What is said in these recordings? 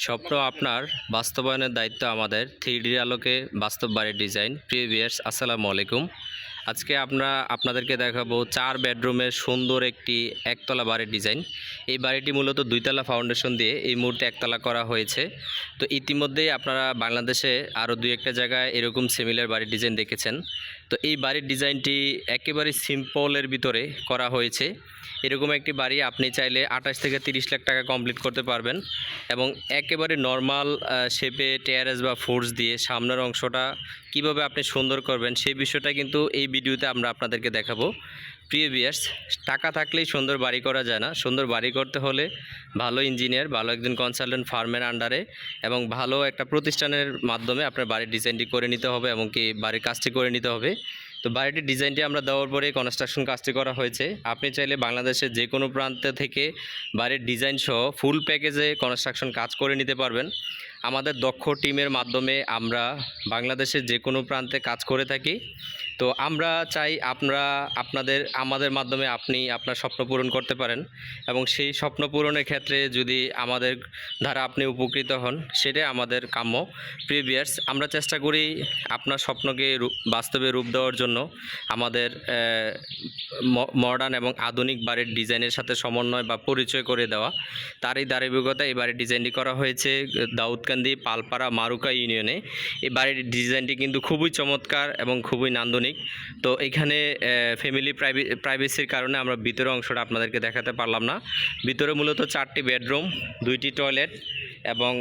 স্বপ্ন আপনার বাস্তবায়নের দায়িত্ব আমাদের। 3D আলোকে বাস্তব বাড়ির ডিজাইন। প্রিয় ভিউয়ার্স, আসসালামু আলাইকুম। আজকে আমরা আপনাদেরকে দেখাবো 4 বেডরুমের সুন্দর একটি একতলা বাড়ির ডিজাইন। এই বাড়িটি মূলত 2তলা ফাউন্ডেশন দিয়ে এই মুহূর্তে একতলা করা হয়েছে। তো ইতিমধ্যেই আপনারা বাংলাদেশে আরও 2-1টা জায়গায় এরকম সিমিলার বাড়ির ডিজাইন দেখেছেন। তো এই বাড়ির ডিজাইনটি একেবারে সিম্পলের ভিতরে করা হয়েছে। এরকম একটি বাড়ি আপনি চাইলে 28 থেকে 30 লাখ টাকা কমপ্লিট করতে পারবেন এবং একেবারে নর্মাল শেপে টেরেস বা ফোর্স দিয়ে সামনের অংশটা কিভাবে আপনি সুন্দর করবেন সেই বিষয়টা কিন্তু এই ভিডিওতে আমরা আপনাদেরকে দেখাবো। প্রিয় ভিউয়ার্স, টাকা থাকলেই সুন্দর বাড়ি করা যায় না। সুন্দর বাড়ি করতে হলে ভালো ইঞ্জিনিয়ার, ভালো একজন কনসালটেন্ট ফার্মের আন্ডারে এবং ভালো একটা প্রতিষ্ঠানের মাধ্যমে আপনার বাড়ির ডিজাইনটি করে নিতে হবে এবং কি বাড়ির কাজটি করে নিতে হবে। তো বাড়িটির ডিজাইনটি আমরা দেওয়ার পরে কনস্ট্রাকশন কাজটি করা হয়েছে। আপনি চাইলে বাংলাদেশের যে কোনো প্রান্ত থেকে বাড়ির ডিজাইন সহ ফুল প্যাকেজে কনস্ট্রাকশন কাজ করে নিতে পারবেন। আমাদের দক্ষ টিমের মাধ্যমে আমরা বাংলাদেশের যে কোনো প্রান্তে কাজ করে থাকি। তো আমরা চাই আমাদের মাধ্যমে আপনি আপনার স্বপ্ন পূরণ করতে পারেন এবং সেই স্বপ্ন পূরণের ক্ষেত্রে যদি আমাদের দ্বারা আপনি উপকৃত হন সেটাই আমাদের কাম্য। প্রিয় ভিউয়ার্স, আমরা চেষ্টা করি আপনার স্বপ্নকে বাস্তবে রূপ দেওয়ার জন্য আমাদের মডার্ন এবং আধুনিক বাড়ির ডিজাইনের সাথে সমন্বয় বা পরিচয় করে দেওয়া। তারই ধারাবাহিকতা এই বাড়ির ডিজাইনটি করা হয়েছে দাউদকান্দি পালপাড়া মারুকা ইউনিয়নে। এই বাড়ির ডিজাইনটি কিন্তু খুবই চমৎকার এবং খুবই নান্দনিক। তো এখানে ফ্যামিলি প্রাইভেসির কারণে আমরা ভিতরের অংশটা আপনাদেরকে দেখাতে পারলাম না। ভিতরে মূলত 4টি বেডরুম, 2টি টয়লেট এবং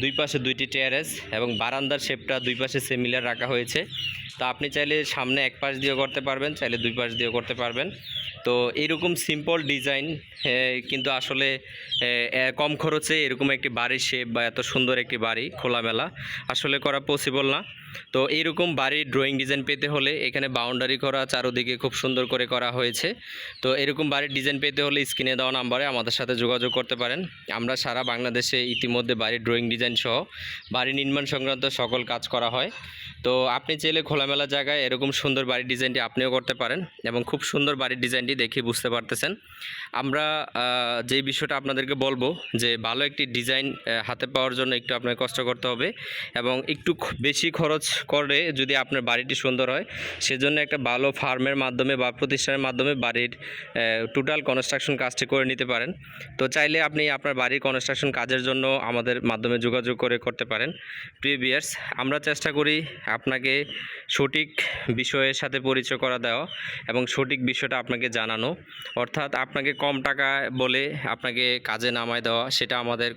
দুই পাশে 2টি টেরেস এবং বারান্দার শেপটা দুই পাশে সিমিলার রাখা হয়েছে। তো আপনি চাইলে সামনে এক পাশ দিয়েও করতে পারবেন, চাইলে দুই পাশ দিয়েও করতে পারবেন। তো এইরকম সিম্পল ডিজাইন কিন্তু আসলে কম খরচে এরকম একটি বাড়ির শেপ বা এত সুন্দর একটি বাড়ি খোলামেলা আসলে করা পসিবল না। তো এইরকম বাড়ির ড্রয়িং ডিজাইন পেতে হলে এখানে বাউন্ডারি করা, চারোদিকে খুব সুন্দর করে করা হয়েছে। তো এরকম বাড়ির ডিজাইন পেতে হলে স্ক্রিনে দেওয়া নাম্বারে আমাদের সাথে যোগাযোগ করতে পারেন। আমরা সারা বাংলাদেশে ইতিমধ্যে বাড়ির ড্রয়িং ডিজাইন সহ বাড়ি নির্মাণ সংক্রান্ত সকল কাজ করা হয়। তো আপনি চাইলে খোলামেলা জায়গায় এরকম সুন্দর বাড়ির ডিজাইনটি আপনিও করতে পারেন এবং খুব সুন্দর বাড়ির ডিজাইনটি দেখে বুঝতে পারতেছেন। আমরা যেই বিষয়টা আপনাদেরকে বলবো যে ভালো একটি ডিজাইন হাতে পাওয়ার জন্য একটু আপনাকে কষ্ট করতে হবে এবং একটু বেশি খরচ করে যদি আপনার বাড়িটি সুন্দর হয় সেজন্য একটা ভালো ফার্মের মাধ্যমে বা প্রতিষ্ঠানের মাধ্যমে বাড়ির টোটাল কনস্ট্রাকশন কাজটি করে নিতে পারেন। তো চাইলে আপনি আপনার বাড়ির কনস্ট্রাকশন কাজের জন্য আমাদের মাধ্যমে যোগাযোগ করে করতে পারেন। প্রিয় ভিউয়ার্স, আমরা চেষ্টা করি আপনাকে সঠিক বিষয়ের সাথে পরিচয় করা দেওয়া এবং সঠিক বিষয়টা আপনাকে জানানো, অর্থাৎ আপনাকে কম টাকা বলে আপনাকে কাজে নামায় দেওয়া সেটা আমাদের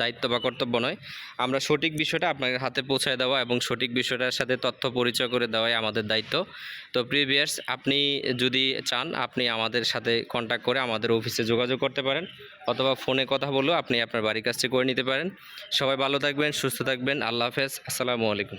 দায়িত্ব বা কর্তব্য নয়। আমরা সঠিক বিষয়টা আপনাকে হাতে পৌঁছায় দেওয়া এবং সঠিক বিষয়টার সাথে তথ্য পরিচয় করে দেওয়াই আমাদের দায়িত্ব। তো প্রিয় ভিউয়ার্স, আপনি যদি চান আপনি আমাদের সাথে কন্ট্যাক্ট করে আমাদের অফিসে যোগাযোগ করতে পারেন অথবা ফোনে কথা বলেও আপনি আপনার বাড়ির কাজটি করে নিতে পারেন। সবাই ভালো থাকবেন, সুস্থ থাকবেন। আল্লাহ হাফেজ, আসসালামু আলাইকুম।